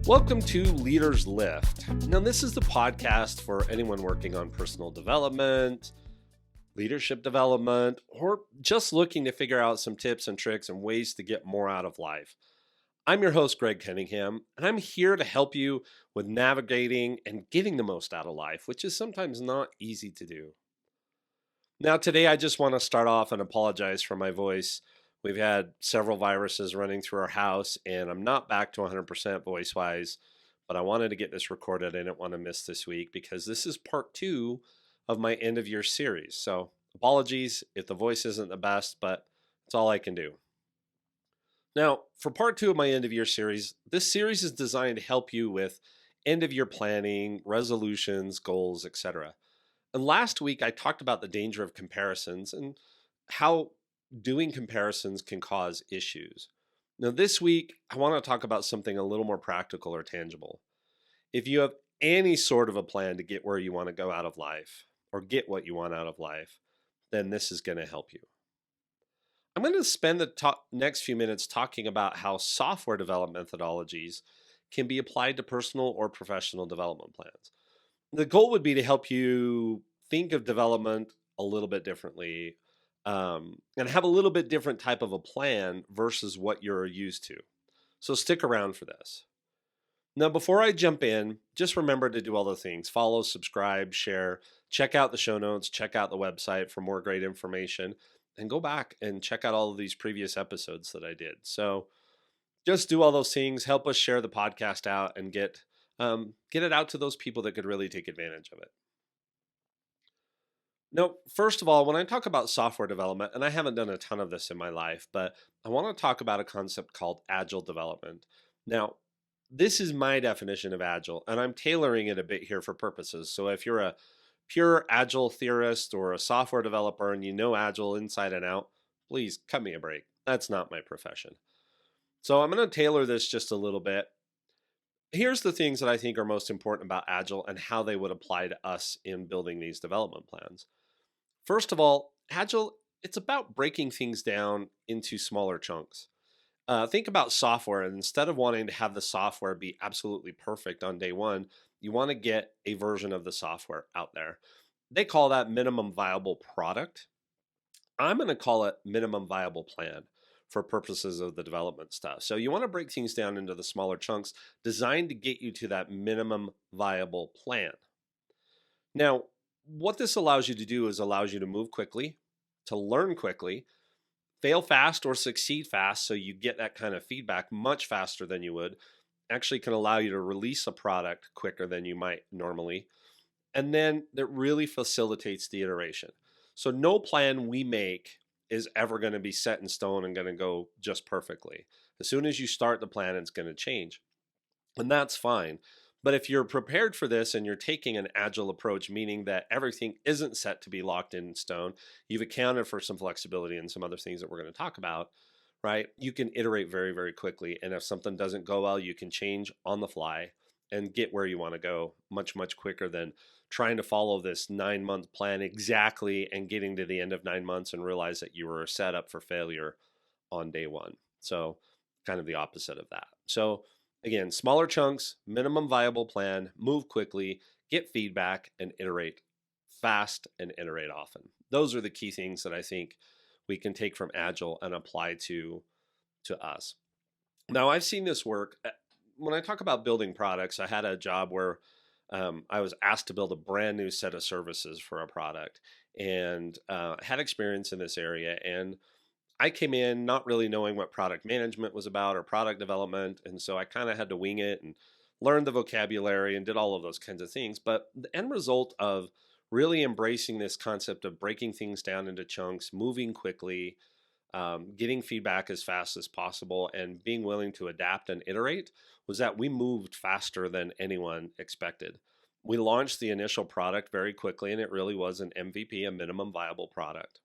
Welcome to Leaders Lift. Now, this is the podcast for anyone working on personal development, leadership development, or just looking to figure out some tips and tricks and ways to get more out of life. I'm your host, Greg Cunningham, and I'm here to help you with navigating and getting the most out of life, which is sometimes not easy to do. Now, today I just want to start off and apologize for my voice. We've had several viruses running through our house, and I'm not back to 100% voice-wise, but I wanted to get this recorded. I didn't want to miss this week because this is part 2 of my end-of-year series. So apologies if the voice isn't the best, but it's all I can do. Now, for part 2 of my end-of-year series, this series is designed to help you with end-of-year planning, resolutions, goals, etc. And last week, I talked about the danger of comparisons and how doing comparisons can cause issues. Now, this week, I want to talk about something a little more practical or tangible. If you have any sort of a plan to get where you want to go out of life or get what you want out of life, then this is going to help you. I'm going to spend the next few minutes talking about how software development methodologies can be applied to personal or professional development plans. The goal would be to help you think of development a little bit differently and have a little bit different type of a plan versus what you're used to. So stick around for this. Now, before I jump in, just remember to do all the things. Follow, subscribe, share, check out the show notes, check out the website for more great information, and go back and check out all of these previous episodes that I did. So just do all those things, help us share the podcast out and get it out to those people that could really take advantage of it. Now, first of all, when I talk about software development, and I haven't done a ton of this in my life, but I want to talk about a concept called agile development. Now, this is my definition of agile, and I'm tailoring it a bit here for purposes. So if you're a pure agile theorist or a software developer and you know agile inside and out, please cut me a break. That's not my profession. So I'm going to tailor this just a little bit. Here's the things that I think are most important about agile and how they would apply to us in building these development plans. First of all, agile, it's about breaking things down into smaller chunks. Think about software, and instead of wanting to have the software be absolutely perfect on day one, you want to get a version of the software out there. They call that minimum viable product. I'm going to call it minimum viable plan for purposes of the development stuff. So you want to break things down into the smaller chunks designed to get you to that minimum viable plan. Now, what this allows you to do is allows you to move quickly, to learn quickly, fail fast or succeed fast, so you get that kind of feedback much faster than you would. Actually can allow you to release a product quicker than you might normally. And then that really facilitates the iteration. So no plan we make is ever going to be set in stone and going to go just perfectly. As soon as you start the plan, it's going to change. And that's fine. But if you're prepared for this and you're taking an agile approach, meaning that everything isn't set to be locked in stone, you've accounted for some flexibility and some other things that we're going to talk about, right? You can iterate very, very quickly. And if something doesn't go well, you can change on the fly and get where you want to go much, much quicker than trying to follow this 9-month plan exactly and getting to the end of 9 months and realize that you were set up for failure on day one. So kind of the opposite of that. So again, smaller chunks, minimum viable plan, move quickly, get feedback, and iterate fast and iterate often. Those are the key things that I think we can take from Agile and apply to us. Now, I've seen this work. When I talk about building products, I had a job where I was asked to build a brand new set of services for a product and had experience in this area. And I came in not really knowing what product management was about or product development. And so I kind of had to wing it and learn the vocabulary and did all of those kinds of things. But the end result of really embracing this concept of breaking things down into chunks, moving quickly, getting feedback as fast as possible, and being willing to adapt and iterate was that we moved faster than anyone expected. We launched the initial product very quickly, and it really was an MVP, a minimum viable product.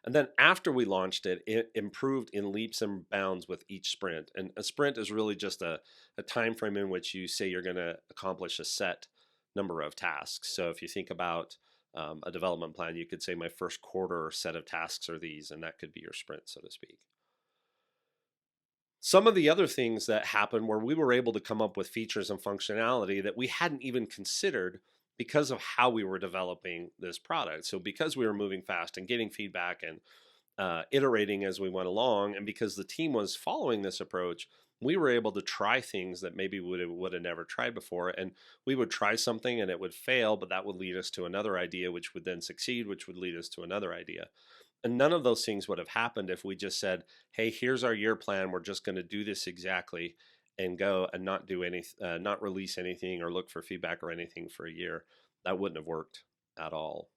And then after we launched it, it improved in leaps and bounds with each sprint. And a sprint is really just a time frame in which you say you're going to accomplish a set number of tasks. So if you think about a development plan, you could say my first quarter set of tasks are these, and that could be your sprint, so to speak. Some of the other things that happened were we were able to come up with features and functionality that we hadn't even considered because of how we were developing this product. So because we were moving fast and getting feedback and iterating as we went along, and because the team was following this approach, we were able to try things that maybe would have never tried before. And we would try something and it would fail, but that would lead us to another idea, which would then succeed, which would lead us to another idea. And none of those things would have happened if we just said, "Hey, here's our year plan. We're just going to do this exactly, and go and not do any, not release anything or look for feedback or anything for a year." That wouldn't have worked at all.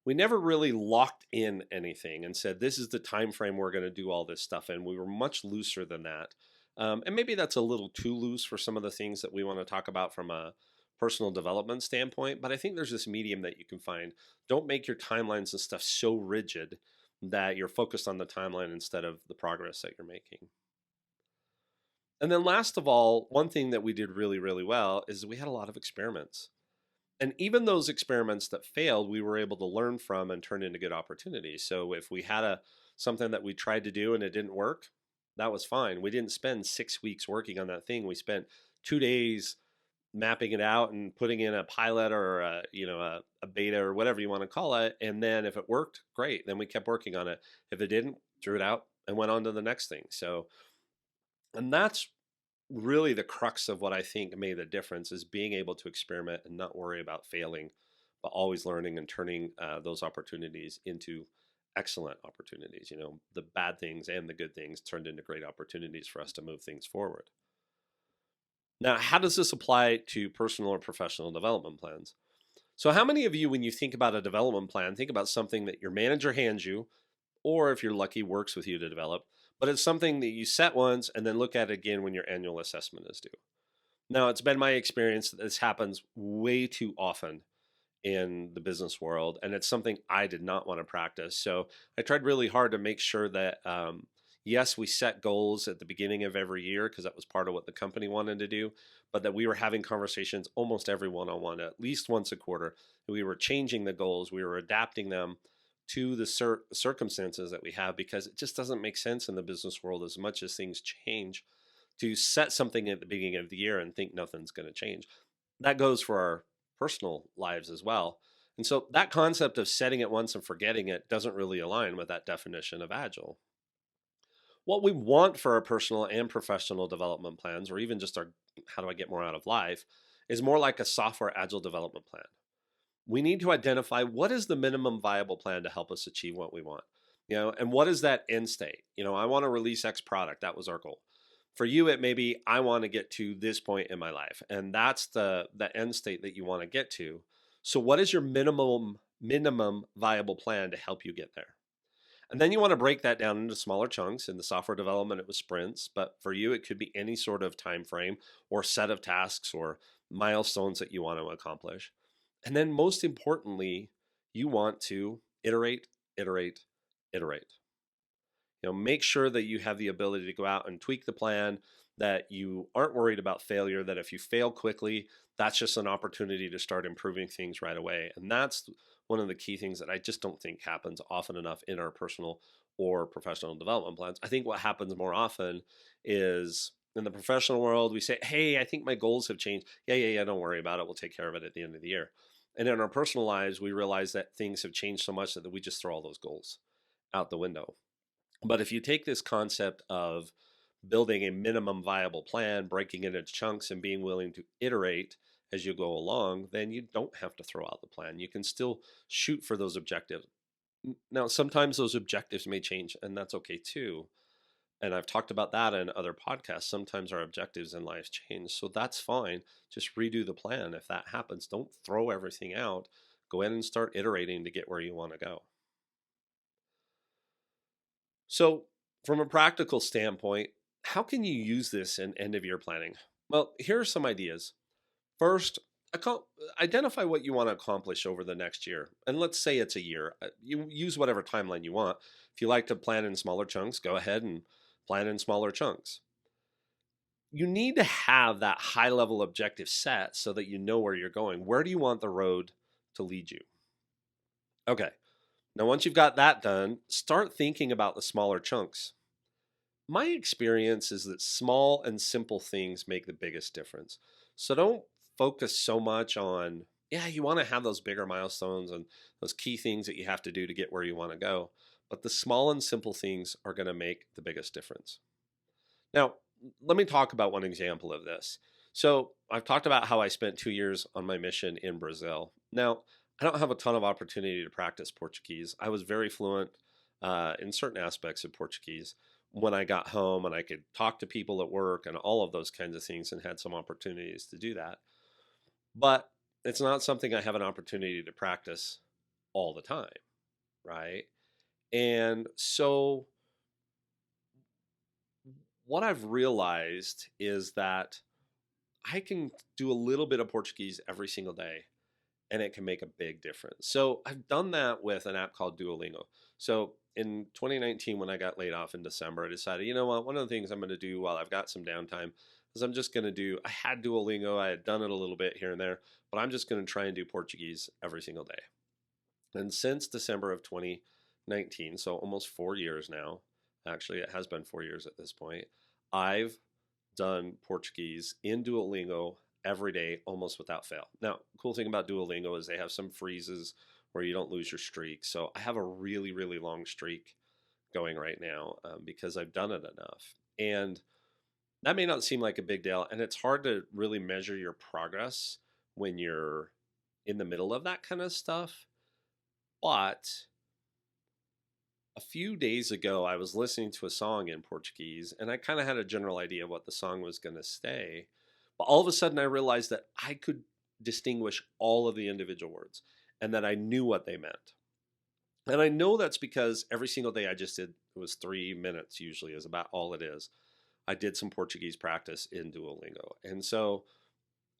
We never really locked in anything and said this is the time frame we're going to do all this stuff in. We were much looser than that, and maybe that's a little too loose for some of the things that we want to talk about from a personal development standpoint. But I think there's this medium that you can find. Don't make your timelines and stuff so rigid that you're focused on the timeline instead of the progress that you're making. And then last of all, one thing that we did really, really well is we had a lot of experiments. And even those experiments that failed, we were able to learn from and turn into good opportunities. So if we had a something that we tried to do and it didn't work, that was fine. We didn't spend 6 weeks working on that thing. We spent 2 days mapping it out and putting in a pilot or a beta or whatever you want to call it. And then if it worked, great. Then we kept working on it. If it didn't, threw it out and went on to the next thing. So, and that's really the crux of what I think made the difference is being able to experiment and not worry about failing, but always learning and turning those opportunities into excellent opportunities. The bad things and the good things turned into great opportunities for us to move things forward. Now, how does this apply to personal or professional development plans? So, how many of you, when you think about a development plan, think about something that your manager hands you, or if you're lucky, works with you to develop, but it's something that you set once and then look at again when your annual assessment is due? Now, it's been my experience that this happens way too often in the business world, and it's something I did not want to practice. So I tried really hard to make sure that, yes, we set goals at the beginning of every year because that was part of what the company wanted to do, but that we were having conversations almost every one-on-one, at least once a quarter. We were changing the goals, we were adapting them to the circumstances that we have, because it just doesn't make sense in the business world, as much as things change, to set something at the beginning of the year and think nothing's going to change. That goes for our personal lives as well. And so that concept of setting it once and forgetting it doesn't really align with that definition of agile. What we want for our personal and professional development plans, or even just our how do I get more out of life, is more like a software agile development plan. We need to identify what is the minimum viable plan to help us achieve what we want. And what is that end state? I want to release X product. That was our goal. For you, it may be I want to get to this point in my life, and that's the end state that you want to get to. So, what is your minimum viable plan to help you get there? And then you want to break that down into smaller chunks. In the software development, it was sprints, but for you, it could be any sort of time frame or set of tasks or milestones that you want to accomplish. And then, most importantly, you want to iterate, iterate, iterate. Make sure that you have the ability to go out and tweak the plan, that you aren't worried about failure, that if you fail quickly, that's just an opportunity to start improving things right away. And that's one of the key things that I just don't think happens often enough in our personal or professional development plans. I think what happens more often is in the professional world, we say, "Hey, I think my goals have changed." Yeah, yeah, yeah, don't worry about it. We'll take care of it at the end of the year. And in our personal lives, we realize that things have changed so much that we just throw all those goals out the window. But if you take this concept of building a minimum viable plan, breaking it into chunks, and being willing to iterate as you go along, then you don't have to throw out the plan. You can still shoot for those objectives. Now, sometimes those objectives may change, and that's okay too. And I've talked about that in other podcasts. Sometimes our objectives in life change, so that's fine. Just redo the plan if that happens. Don't throw everything out. Go ahead and start iterating to get where you want to go. So, from a practical standpoint, how can you use this in end of year planning? Well, here are some ideas. First, identify what you want to accomplish over the next year. And let's say it's a year. You use whatever timeline you want. If you like to plan in smaller chunks, go ahead and plan in smaller chunks. You need to have that high level objective set so that you know where you're going. Where do you want the road to lead you? Okay. Now, once you've got that done, start thinking about the smaller chunks. my experience is that small and simple things make the biggest difference. So don't focus so much on, yeah, you want to have those bigger milestones and those key things that you have to do to get where you want to go. But the small and simple things are going to make the biggest difference. Now, let me talk about one example of this. So, I've talked about how I spent 2 years on my mission in Brazil. Now, I don't have a ton of opportunity to practice Portuguese. I was very fluent in certain aspects of Portuguese when I got home, and I could talk to people at work and all of those kinds of things, and had some opportunities to do that. But it's not something I have an opportunity to practice all the time, right? And so, what I've realized is that I can do a little bit of Portuguese every single day and it can make a big difference. So I've done that with an app called Duolingo. So in 2019, when I got laid off in December, I decided, you know what, one of the things I'm going to do while I've got some downtime is I'm just going to do, I had Duolingo, I had done it a little bit here and there, but I'm just going to try and do Portuguese every single day. And since December of 2019, so almost 4 years now, actually, it has been 4 years at this point, I've done Portuguese in Duolingo every day, almost without fail. Now, cool thing about Duolingo is they have some freezes where you don't lose your streak. So I have a really, really long streak going right now because I've done it enough. And that may not seem like a big deal. And it's hard to really measure your progress when you're in the middle of that kind of stuff. But a few days ago, I was listening to a song in Portuguese and I kind of had a general idea of what the song was going to say. But all of a sudden, I realized that I could distinguish all of the individual words and that I knew what they meant. And I know that's because every single day I just did, it was 3 minutes usually, is about all it is. I did some Portuguese practice in Duolingo. And so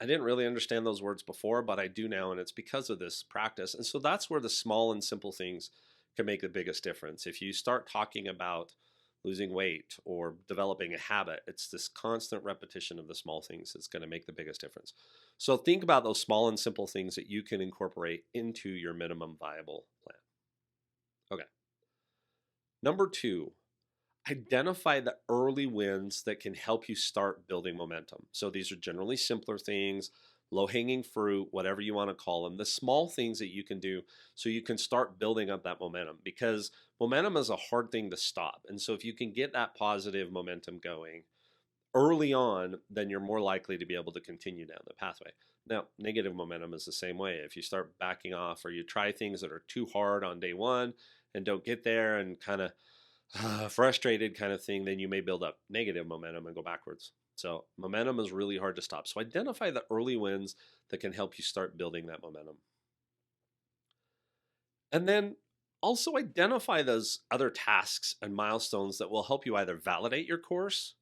I didn't really understand those words before, but I do now, and it's because of this practice. And so that's where the small and simple things can make the biggest difference. If you start talking about losing weight or developing a habit, it's this constant repetition of the small things that's going to make the biggest difference. So think about those small and simple things that you can incorporate into your minimum viable plan. Okay. Number two, identify the early wins that can help you start building momentum. So these are generally simpler things, low hanging fruit, whatever you want to call them, the small things that you can do so you can start building up that momentum, because momentum is a hard thing to stop. And so if you can get that positive momentum going early on, then you're more likely to be able to continue down the pathway. Now, negative momentum is the same way. If you start backing off or you try things that are too hard on day one and don't get there and kind of frustrated kind of thing, then you may build up negative momentum and go backwards. So momentum is really hard to stop. So identify the early wins that can help you start building that momentum. And then also identify those other tasks and milestones that will help you either validate your course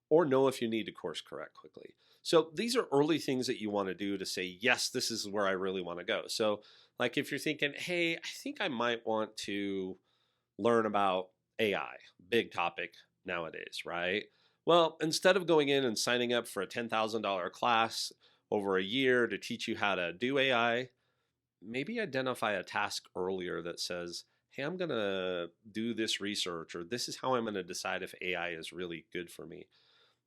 or know if you need to course correct quickly. So these are early things that you want to do to say, yes, this is where I really want to go. So like if you're thinking, hey, I think I might want to learn about AI, big topic nowadays, right? Well, instead of going in and signing up for a $10,000 class over a year to teach you how to do AI, maybe identify a task earlier that says, hey, I'm going to do this research, or this is how I'm going to decide if AI is really good for me.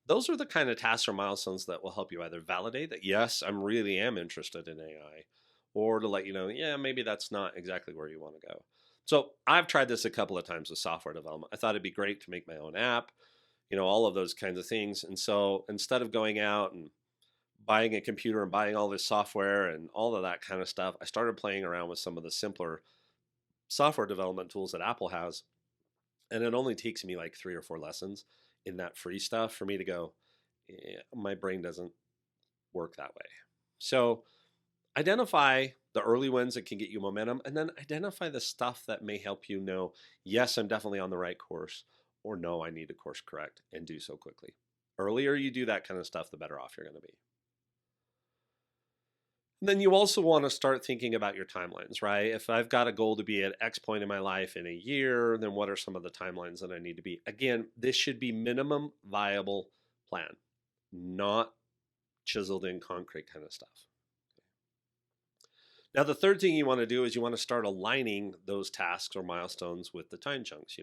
Those are the kind of tasks or milestones that will help you either validate that, yes, I really am interested in AI, or to let you know, yeah, maybe that's not exactly where you want to go. So I've tried this a couple of times with software development. I thought it'd be great to make my own app, all of those kinds of things. And so instead of going out and buying a computer and buying all this software and all of that kind of stuff, I started playing around with some of the simpler software development tools that Apple has. And it only takes me like 3 or 4 lessons in that free stuff for me to go, my brain doesn't work that way. So identify the early wins that can get you momentum, and then identify the stuff that may help you know, yes, I'm definitely on the right course, or no, I need to course correct, and do so quickly. Earlier you do that kind of stuff, the better off you're going to be. And then you also want to start thinking about your timelines, right? If I've got a goal to be at X point in my life in a year, then what are some of the timelines that I need to be? Again, this should be minimum viable plan, not chiseled in concrete kind of stuff. Now, the third thing you want to do is you want to start aligning those tasks or milestones with the time chunks.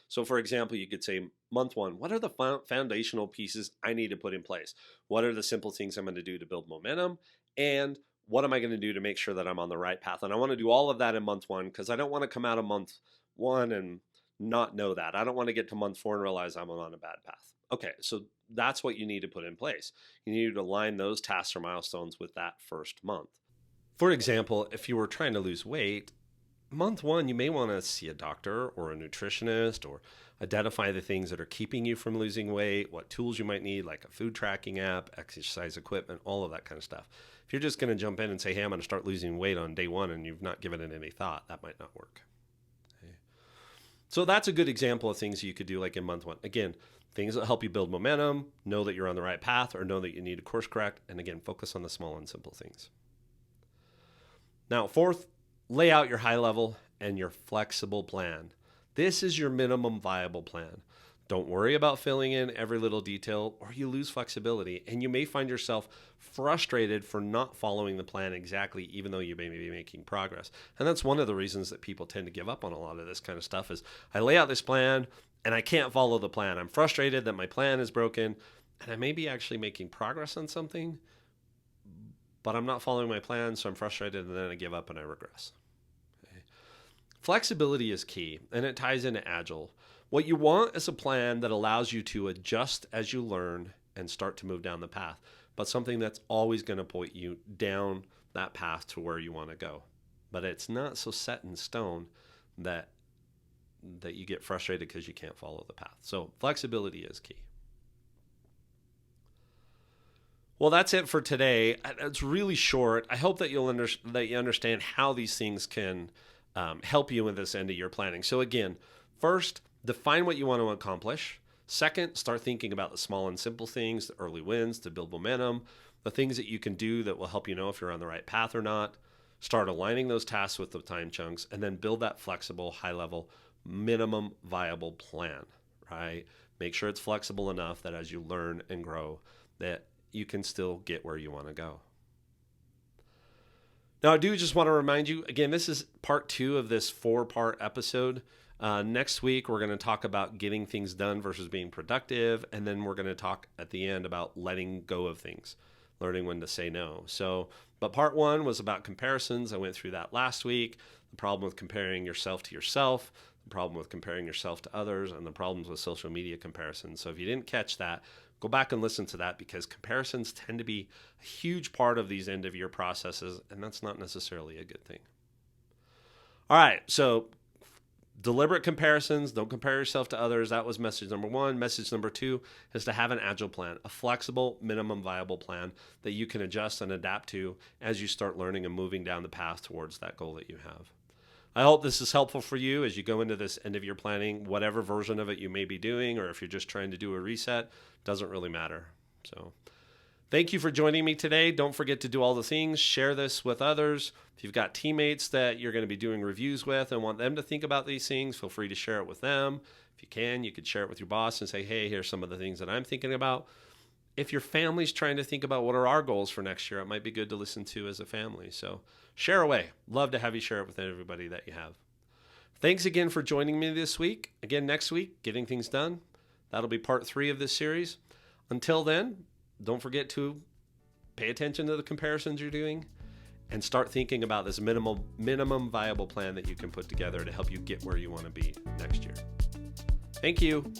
So, for example, you could say, month one, what are the foundational pieces I need to put in place? What are the simple things I'm going to do to build momentum? And what am I going to do to make sure that I'm on the right path? And I want to do all of that in month one because I don't want to come out of month one and not know that. I don't want to get to month four and realize I'm on a bad path. Okay, so that's what you need to put in place. You need to align those tasks or milestones with that first month. For example, if you were trying to lose weight, month one, you may want to see a doctor or a nutritionist or identify the things that are keeping you from losing weight, what tools you might need, like a food tracking app, exercise equipment, all of that kind of stuff. If you're just going to jump in and say, hey, I'm going to start losing weight on day one and you've not given it any thought, that might not work. Okay. So that's a good example of things you could do like in month one. Again, things that help you build momentum, know that you're on the right path or know that you need to course correct. And again, focus on the small and simple things. Now, fourth, lay out your high level and your flexible plan. This is your minimum viable plan. Don't worry about filling in every little detail or you lose flexibility and you may find yourself frustrated for not following the plan exactly, even though you may be making progress. And that's one of the reasons that people tend to give up on a lot of this kind of stuff is I lay out this plan and I can't follow the plan. I'm frustrated that my plan is broken and I may be actually making progress on something, but I'm not following my plan, so I'm frustrated, and then I give up and I regress. Okay. Flexibility is key, and it ties into agile. What you want is a plan that allows you to adjust as you learn and start to move down the path, but something that's always going to point you down that path to where you want to go. But it's not so set in stone that you get frustrated because you can't follow the path. So flexibility is key. Well, that's it for today. It's really short. I hope that you understand how these things can help you in this end of your planning. So again, first, define what you want to accomplish. Second, start thinking about the small and simple things, the early wins to build momentum, the things that you can do that will help you know if you're on the right path or not. Start aligning those tasks with the time chunks, and then build that flexible, high-level, minimum viable plan, right? Make sure it's flexible enough that as you learn and grow, that you can still get where you want to go. Now, I do just want to remind you, again, this is part 2 of this 4-part episode. Next week, we're going to talk about getting things done versus being productive. And then we're going to talk at the end about letting go of things, learning when to say no. But part 1 was about comparisons. I went through that last week. The problem with comparing yourself to yourself, the problem with comparing yourself to others, and the problems with social media comparisons. So if you didn't catch that, go back and listen to that because comparisons tend to be a huge part of these end of year processes, and that's not necessarily a good thing. All right, so deliberate comparisons, don't compare yourself to others. That was message number 1. Message number 2 is to have an agile plan, a flexible, minimum viable plan that you can adjust and adapt to as you start learning and moving down the path towards that goal that you have. I hope this is helpful for you as you go into this end of year planning, whatever version of it you may be doing, or if you're just trying to do a reset, doesn't really matter. So thank you for joining me today. Don't forget to do all the things. Share this with others. If you've got teammates that you're going to be doing reviews with and want them to think about these things, feel free to share it with them. If you can, you could share it with your boss and say, hey, here's some of the things that I'm thinking about. If your family's trying to think about what are our goals for next year, it might be good to listen to as a family. So share away. Love to have you share it with everybody that you have. Thanks again for joining me this week. Again, next week, Getting Things Done. That'll be part 3 of this series. Until then, don't forget to pay attention to the comparisons you're doing and start thinking about this minimum viable plan that you can put together to help you get where you want to be next year. Thank you.